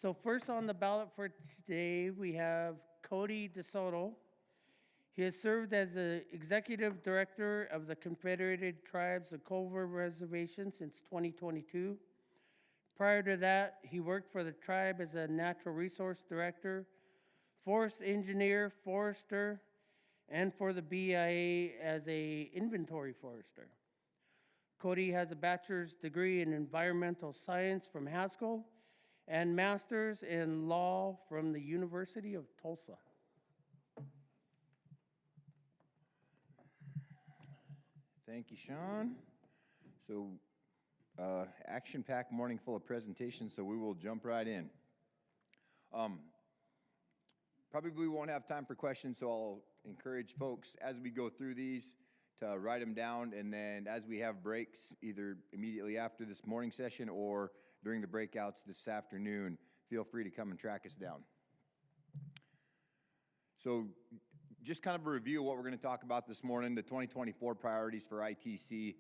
So first on the ballot for today, we have Cody Desautel. He has served as the Executive Director of the Confederated Tribes of Colville Reservation since 2022. Prior to that, he worked for the tribe as a Natural Resource Director, Forest Engineer, Forester, and for the BIA as a Inventory Forester. Cody has a bachelor's degree in Environmental Science from Haskell and master's in law from the University of Tulsa. Thank you, Sean. So, action-packed morning full of presentations, so we will jump right in. Probably won't have time for questions, so I'll encourage folks as we go through these to write them down, and then as we have breaks, either immediately after this morning session or during the breakouts this afternoon, feel free to come and track us down. So just kind of a review of what we're going to talk about this morning, the 2024 priorities for ITC.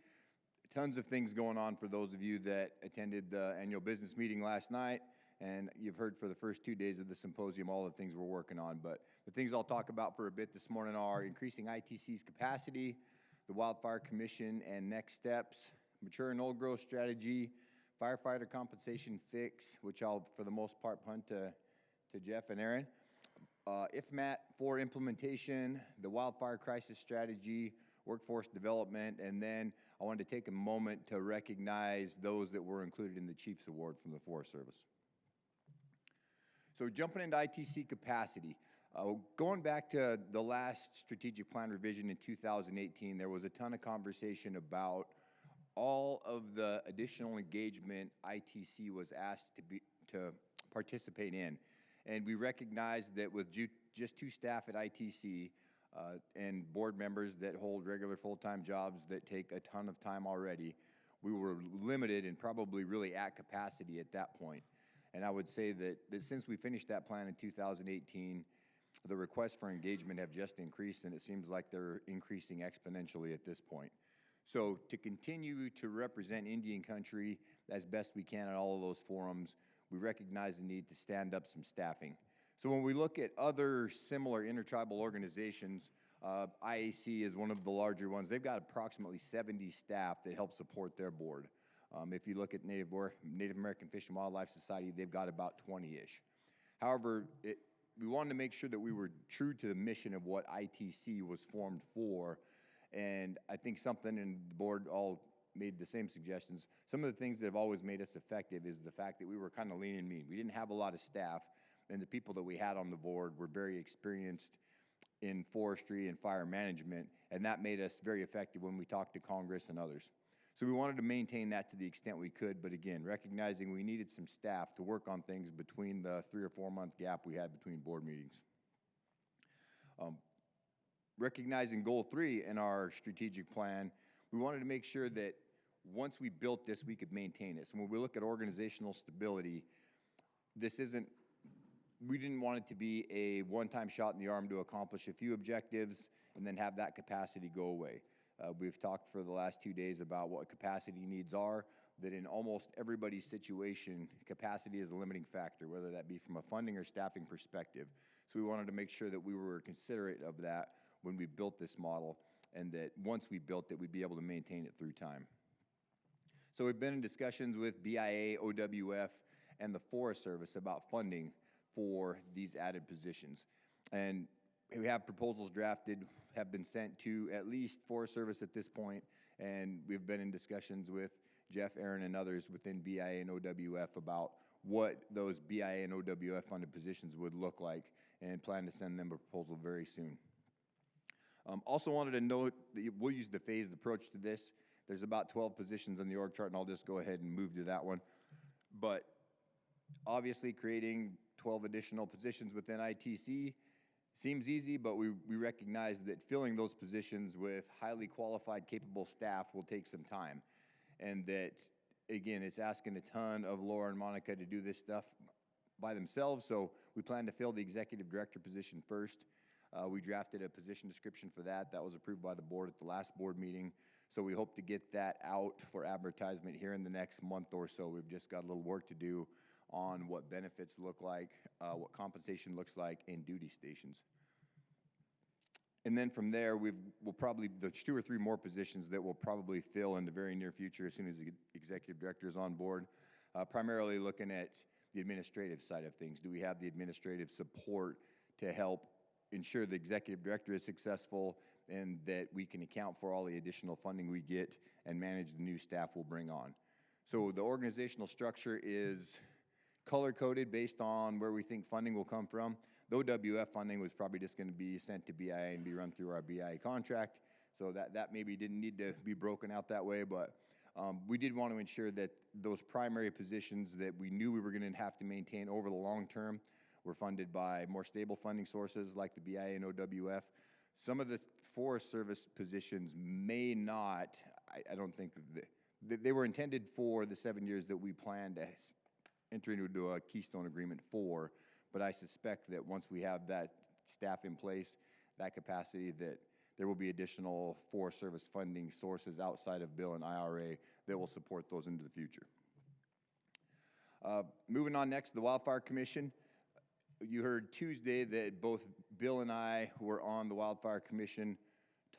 Tons of things going on for those of you that attended the annual business meeting last night, and you've heard for the first 2 days of the symposium all the things we're working on. But the things I'll talk about for a bit this morning are increasing ITC's capacity, the Wildfire Commission and next steps, mature and old growth strategy, firefighter compensation fix, which I'll for the most part punt to Jeff and Aaron, IFMAT 4 implementation, the wildfire crisis strategy, workforce development, and then I wanted to take a moment to recognize those that were included in the Chiefs Award from the Forest Service. So jumping into ITC capacity, going back to the last strategic plan revision in 2018, there was a ton of conversation about all of the additional engagement ITC was asked to participate in. And we recognized that with just 2 staff at ITC and board members that hold regular full-time jobs that take a ton of time already, we were limited and probably really at capacity at that point. And I would say that since we finished that plan in 2018, the requests for engagement have just increased, and it seems like they're increasing exponentially at this point. So to continue to represent Indian country as best we can at all of those forums, we recognize the need to stand up some staffing. So when we look at other similar intertribal organizations, IAC is one of the larger ones. They've got approximately 70 staff that help support their board. If you look at Native American Fish and Wildlife Society, they've got about 20-ish. However, we wanted to make sure that we were true to the mission of what ITC was formed for, and I think something, and the board all made the same suggestions. Some of the things that have always made us effective is the fact that we were kind of lean and mean. We didn't have a lot of staff, and the people that we had on the board were very experienced in forestry and fire management, and that made us very effective when we talked to Congress and others. So we wanted to maintain that to the extent we could, but again, recognizing we needed some staff to work on things between the 3 or 4 month gap we had between board meetings. Recognizing goal 3 in our strategic plan, we wanted to make sure that once we built this, we could maintain it. So when we look at organizational stability, we didn't want it to be a one-time shot in the arm to accomplish a few objectives and then have that capacity go away. We've talked for the last 2 days about what capacity needs are, that in almost everybody's situation, capacity is a limiting factor, whether that be from a funding or staffing perspective. So we wanted to make sure that we were considerate of that when we built this model, and that once we built it, we'd be able to maintain it through time. So we've been in discussions with BIA, OWF, and the Forest Service about funding for these added positions. And we have proposals drafted, have been sent to at least Forest Service at this point, and we've been in discussions with Jeff, Aaron, and others within BIA and OWF about what those BIA and OWF funded positions would look like, and plan to send them a proposal very soon. Also wanted to note that we'll use the phased approach to this. There's about 12 positions on the org chart, and I'll just go ahead and move to that one. But obviously creating 12 additional positions within ITC seems easy, but we recognize that filling those positions with highly qualified, capable staff will take some time. And that, again, it's asking a ton of Laura and Monica to do this stuff by themselves, so we plan to fill the executive director position first. We drafted a position description for that. That was approved by the board at the last board meeting. So we hope to get that out for advertisement here in the next month or so. We've just got a little work to do on what benefits look like, what compensation looks like, and duty stations. And then from there, we'll probably, there's 2 or 3 more positions that we'll probably fill in the very near future as soon as the executive director is on board, primarily looking at the administrative side of things. Do we have the administrative support to help ensure the executive director is successful and that we can account for all the additional funding we get and manage the new staff we'll bring on? So the organizational structure is color-coded based on where we think funding will come from. The OWF funding was probably just going to be sent to BIA and be run through our BIA contract, so that maybe didn't need to be broken out that way, but we did want to ensure that those primary positions that we knew we were going to have to maintain over the long term were funded by more stable funding sources like the BIA and OWF. Some of the Forest Service positions may not, I don't think that they were intended for the 7 years that we planned to enter into a Keystone agreement for, but I suspect that once we have that staff in place, that capacity, that there will be additional Forest Service funding sources outside of bill and IRA that will support those into the future. Moving on next, the Wildfire Commission. You heard Tuesday that both Bill and I were on the Wildfire Commission.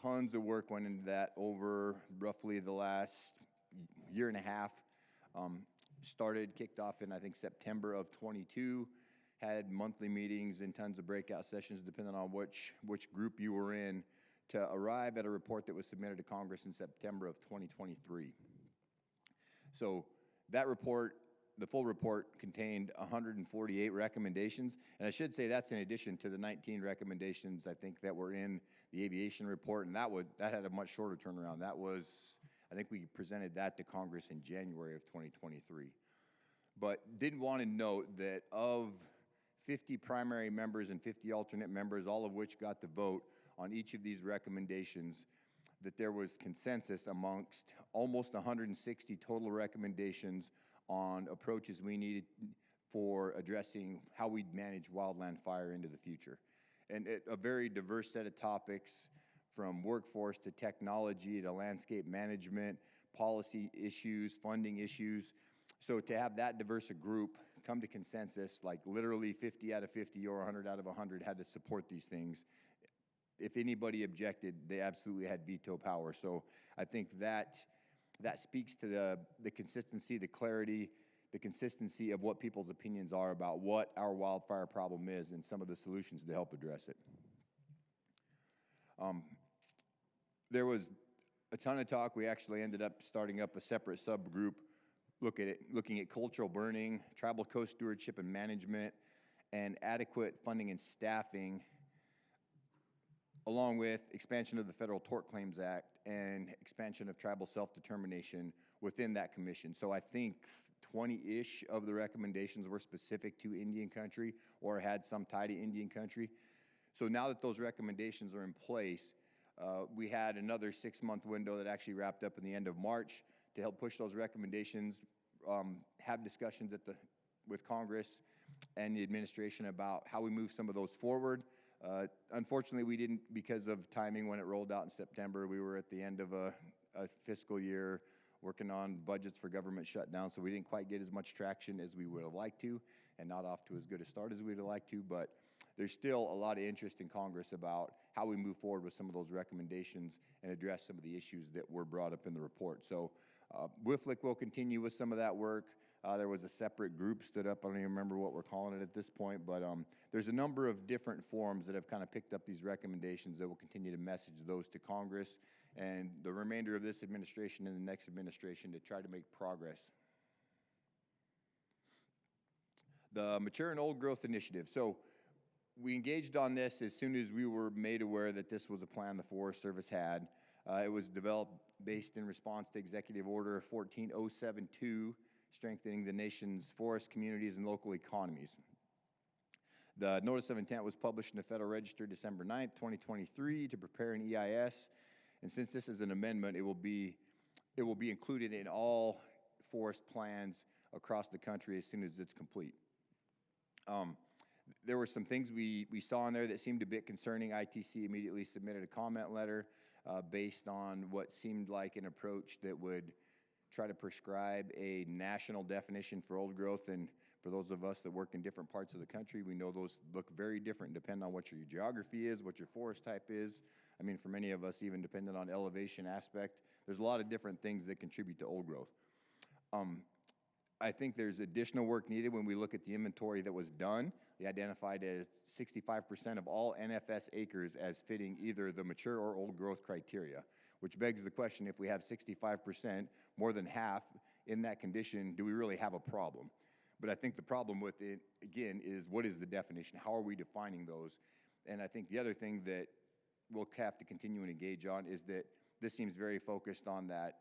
Tons of work went into that over roughly the last year and a half. Kicked off in, I think, September of 22. Had monthly meetings and tons of breakout sessions, depending on which group you were in, to arrive at a report that was submitted to Congress in September of 2023. So that report, the full report, contained 148 recommendations, and I should say that's in addition to the 19 recommendations, I think, that were in the aviation report, and that had a much shorter turnaround. That was, I think we presented that to Congress in January of 2023. But did want to note that of 50 primary members and 50 alternate members, all of which got to vote on each of these recommendations, that there was consensus amongst almost 160 total recommendations on approaches we needed for addressing how we'd manage wildland fire into the future. And a very diverse set of topics, from workforce to technology to landscape management, policy issues, funding issues. So to have that diverse a group come to consensus, like literally 50 out of 50 or 100 out of 100 had to support these things. If anybody objected, they absolutely had veto power. So I think that speaks to the consistency, the clarity, the consistency of what people's opinions are about what our wildfire problem is and some of the solutions to help address it. There was a ton of talk. We actually ended up starting up a separate subgroup looking at cultural burning, tribal co-stewardship and management, and adequate funding and staffing, along with expansion of the Federal Tort Claims Act and expansion of tribal self-determination within that commission. So I think 20-ish of the recommendations were specific to Indian country or had some tie to Indian country. So now that those recommendations are in place, we had another 6-month window that actually wrapped up in the end of March to help push those recommendations, have discussions with Congress and the administration about how we move some of those forward. Unfortunately, we didn't, because of timing when it rolled out in September. We were at the end of a fiscal year working on budgets for government shutdown, so we didn't quite get as much traction as we would have liked to, and not off to as good a start as we would have liked to, but there's still a lot of interest in Congress about how we move forward with some of those recommendations and address some of the issues that were brought up in the report. So WIFLIC will continue with some of that work. There was a separate group stood up. I don't even remember what we're calling it at this point, but there's a number of different forums that have kind of picked up these recommendations that will continue to message those to Congress and the remainder of this administration and the next administration to try to make progress. The Mature and Old Growth Initiative. So we engaged on this as soon as we were made aware that this was a plan the Forest Service had. It was developed based in response to Executive Order 14072, strengthening the nation's forest communities and local economies. The Notice of Intent was published in the Federal Register December 9th, 2023 to prepare an EIS. And since this is an amendment, it will be included in all forest plans across the country as soon as it's complete. There were some things we saw in there that seemed a bit concerning. ITC immediately submitted a comment letter based on what seemed like an approach that would try to prescribe a national definition for old growth and For those of us that work in different parts of the country, we know those look very different depending on what your geography is, what your forest type is. I mean, for many of us, even depending on elevation aspect, there's a lot of different things that contribute to old growth. I think there's additional work needed when we look at the inventory that was done. They identified as 65% of all NFS acres as fitting either the mature or old growth criteria, which begs the question, if we have 65%, more than half in that condition, do we really have a problem? But I think the problem with it, again, is what is the definition? How are we defining those? And I think the other thing that we'll have to continue and engage on is that this seems very focused on that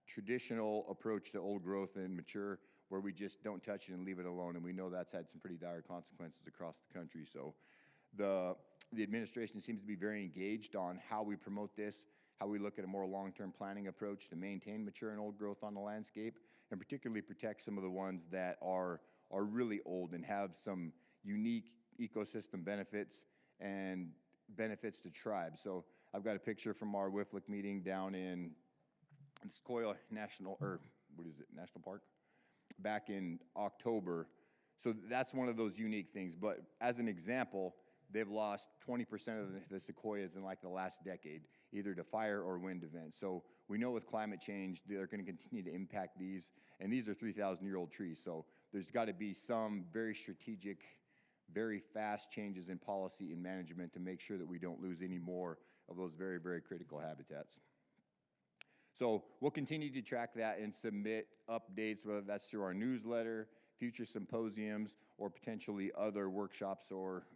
traditional approach to old growth and mature, where we just don't touch it and leave it alone, and we know that's had some pretty dire consequences across the country. So the administration seems to be very engaged on how we promote this, how we look at a more long-term planning approach to maintain mature and old growth on the landscape, and particularly protect some of the ones that are really old and have some unique ecosystem benefits and benefits to tribes. So I've got a picture from our WIFLIC meeting down in Sequoia National Park back in October. So that's one of those unique things. But as an example, they've lost 20% of the sequoias in like the last decade, either to fire or wind events. So we know with climate change, they're going to continue to impact these, and these are 3,000-year-old trees. So there's got to be some very strategic, very fast changes in policy and management to make sure that we don't lose any more of those very, very critical habitats. So we'll continue to track that and submit updates, whether that's through our newsletter, future symposiums, or potentially other workshops or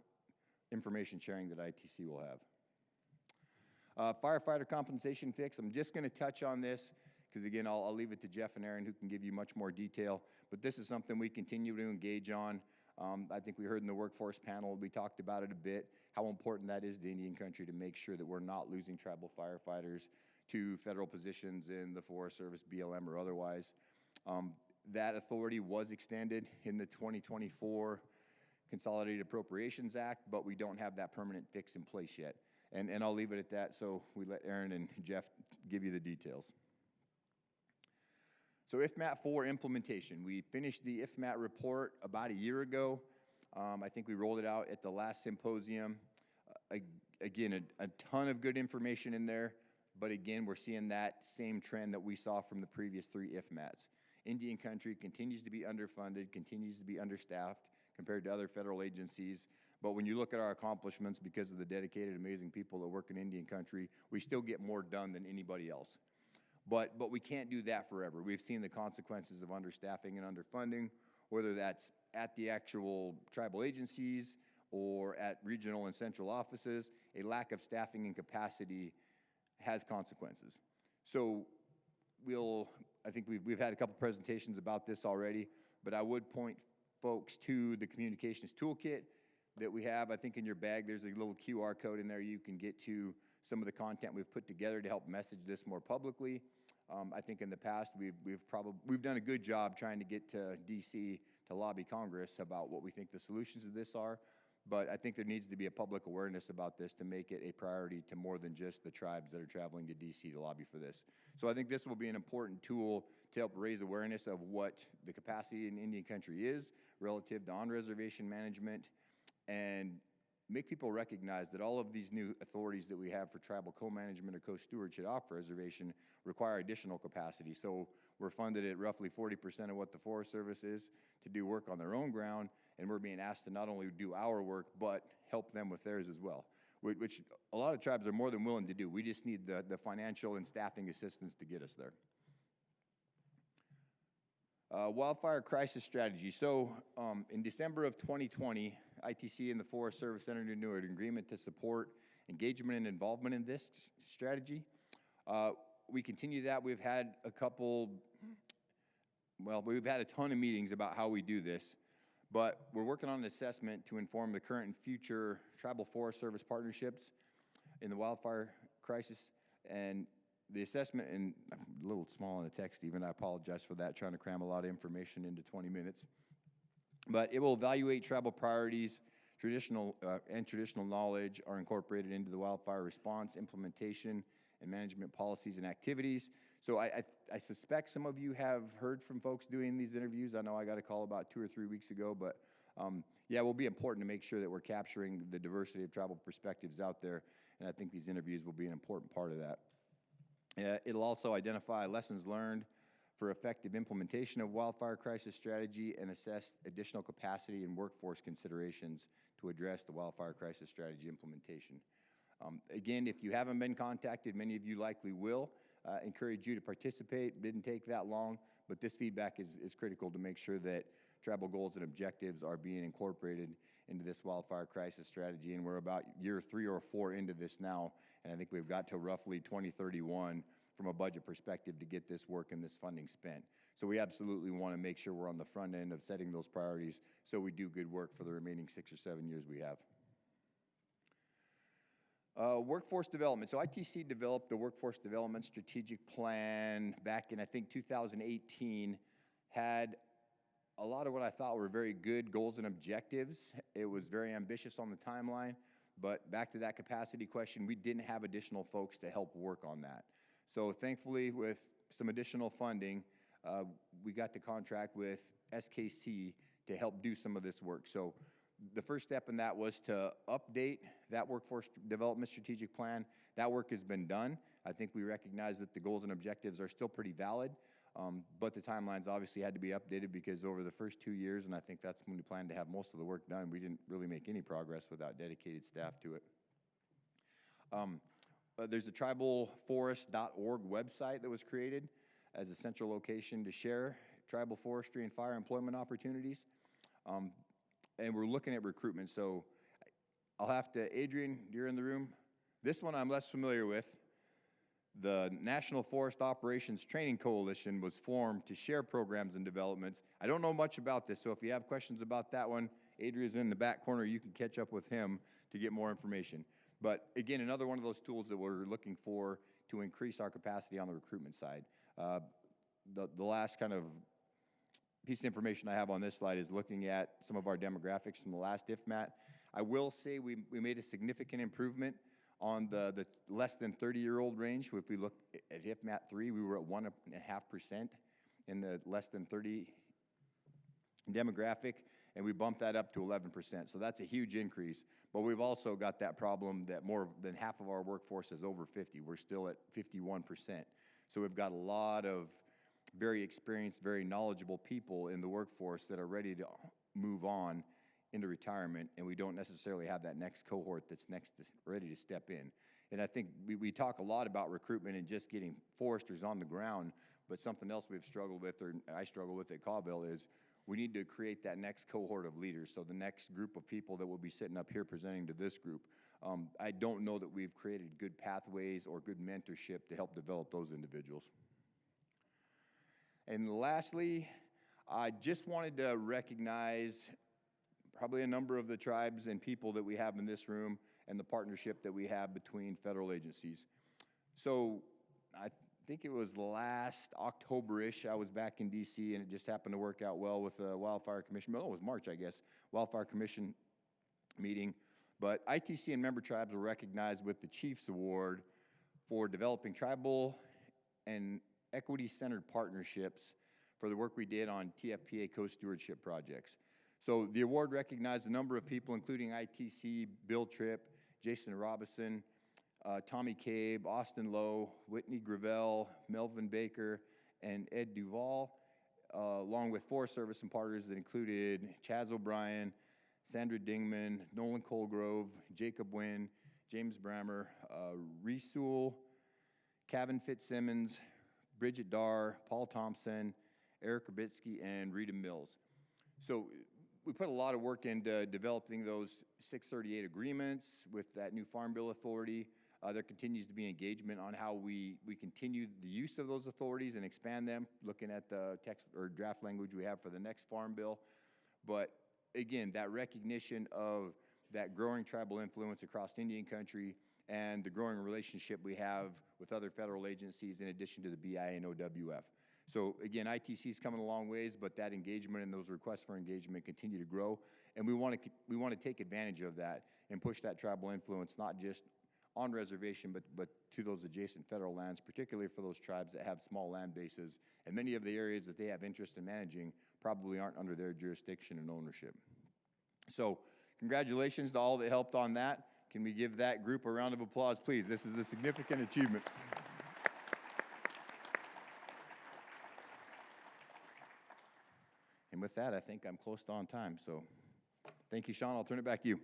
information sharing that ITC will have. Firefighter compensation fix, I'm just going to touch on this because, again, I'll leave it to Jeff and Aaron, who can give you much more detail. But this is something we continue to engage on. I think we heard in the workforce panel, we talked about it a bit, how important that is to Indian country to make sure that we're not losing tribal firefighters to federal positions in the Forest Service, BLM, or otherwise. That authority was extended in the 2024 Consolidated Appropriations Act, but we don't have that permanent fix in place yet. And I'll leave it at that, so we let Aaron and Jeff give you the details. So IFMAT 4 implementation. We finished the IFMAT report about a year ago. I think we rolled it out at the last symposium. Again, a ton of good information in there. But again, we're seeing that same trend that we saw from the previous 3 IFMATs. Indian country continues to be underfunded, continues to be understaffed compared to other federal agencies. But when you look at our accomplishments, because of the dedicated, amazing people that work in Indian country, we still get more done than anybody else. But we can't do that forever. We've seen the consequences of understaffing and underfunding, whether that's at the actual tribal agencies or at regional and central offices. A lack of staffing and capacity has consequences. So I think we've had a couple presentations about this already, but I would point folks to the communications toolkit that we have. I think in your bag there's a little QR code in there you can get to some of the content we've put together to help message this more publicly. I think in the past we've done a good job trying to get to DC to lobby Congress about what we think the solutions to this are. But I think there needs to be a public awareness about this to make it a priority to more than just the tribes that are traveling to D.C. to lobby for this. So I think this will be an important tool to help raise awareness of what the capacity in Indian country is relative to on-reservation management, and make people recognize that all of these new authorities that we have for tribal co-management or co-stewardship off reservation require additional capacity. So we're funded at roughly 40% of what the Forest Service is to do work on their own ground, and we're being asked to not only do our work, but help them with theirs as well, which a lot of tribes are more than willing to do. We just need the financial and staffing assistance to get us there. Wildfire crisis strategy. So in December of 2020, ITC and the Forest Service entered into an agreement to support engagement and involvement in this strategy. We continue that. We've had a ton of meetings about how we do this, but we're working on an assessment to inform the current and future tribal Forest Service partnerships in the wildfire crisis. And the assessment, and I'm a little small in the text even, I apologize for that, trying to cram a lot of information into 20 minutes. But it will evaluate tribal priorities, traditional knowledge are incorporated into the wildfire response, implementation, and management policies and activities So I suspect some of you have heard from folks doing these interviews. I know I got a call about 2 or 3 weeks ago, but yeah, it will be important to make sure that we're capturing the diversity of tribal perspectives out there, and I think these interviews will be an important part of that. It'll also identify lessons learned for effective implementation of wildfire crisis strategy and assess additional capacity and workforce considerations to address the wildfire crisis strategy implementation. Again, if you haven't been contacted, many of you likely will. Encourage you to participate. Didn't take that long, but this feedback is critical to make sure that tribal goals and objectives are being incorporated into this wildfire crisis strategy. And we're about year 3 or 4 into this now, and I think we've got to roughly 2031 from a budget perspective to get this work and this funding spent. So we absolutely want to make sure we're on the front end of setting those priorities so we do good work for the remaining 6 or 7 years we have. Workforce development. So ITC developed the Workforce Development Strategic Plan back in, I think, 2018. Had a lot of what I thought were very good goals and objectives. It was very ambitious on the timeline, but back to that capacity question, we didn't have additional folks to help work on that. So thankfully, with some additional funding, we got the contract with SKC to help do some of this work. So the first step in that was to update that Workforce Development Strategic Plan. That work has been done. I think we recognize that the goals and objectives are still pretty valid, but the timelines obviously had to be updated because over the first 2 years, and I think that's when we planned to have most of the work done, we didn't really make any progress without dedicated staff to it. There's a tribalforest.org website that was created as a central location to share tribal forestry and fire employment opportunities. And we're looking at recruitment. So I'll have to, Adrian, you're in the room. This one I'm less familiar with. The National Forest Operations Training Coalition was formed to share programs and developments. I don't know much about this, so if you have questions about that one, Adrian's in the back corner. You can catch up with him to get more information. But again, another one of those tools that we're looking for to increase our capacity on the recruitment side. The last kind of piece of information I have on this slide is looking at some of our demographics from the last IFMAT. I will say we made a significant improvement on the less than 30-year-old range. If we look at IFMAT 3, we were at 1.5% in the less than 30 demographic, and we bumped that up to 11%. So that's a huge increase. But we've also got that problem that more than half of our workforce is over 50. We're still at 51%. So we've got a lot of very experienced, very knowledgeable people in the workforce that are ready to move on into retirement, and we don't necessarily have that next cohort that's ready to step in. And I think we talk a lot about recruitment and just getting foresters on the ground, but something else we've struggled with, or I struggle with at Colville, is we need to create that next cohort of leaders. So the next group of people that will be sitting up here presenting to this group. I don't know that we've created good pathways or good mentorship to help develop those individuals. And lastly, I just wanted to recognize probably a number of the tribes and people that we have in this room and the partnership that we have between federal agencies. So I think it was last October-ish, I was back in DC, and it just happened to work out well with the Wildfire Commission. Well, it was March, I guess, Wildfire Commission meeting. But ITC and member tribes were recognized with the Chiefs Award for developing tribal and equity-centered partnerships for the work we did on TFPA co-stewardship projects. So the award recognized a number of people, including ITC, Bill Tripp, Jason Robinson, Tommy Cabe, Austin Lowe, Whitney Gravel, Melvin Baker, and Ed Duvall, along with Forest Service and partners that included Chaz O'Brien, Sandra Dingman, Nolan Colgrove, Jacob Wynn, James Brammer, Resul, Kevin Fitzsimmons, Bridget Darr, Paul Thompson, Eric Rabitsky, and Rita Mills. So we put a lot of work into developing those 638 agreements with that new Farm Bill authority. There continues to be engagement on how we continue the use of those authorities and expand them, looking at the text or draft language we have for the next Farm Bill. But again, that recognition of that growing tribal influence across Indian country and the growing relationship we have with other federal agencies in addition to the BI and OWF. So again, ITC is coming a long ways, but that engagement and those requests for engagement continue to grow, and we want to take advantage of that and push that tribal influence not just on reservation, but to those adjacent federal lands, particularly for those tribes that have small land bases, and many of the areas that they have interest in managing probably aren't under their jurisdiction and ownership. So congratulations to all that helped on that. Can we give that group a round of applause, please? This is a significant achievement. And with that, I think I'm close to on time. So thank you, Sean. I'll turn it back to you.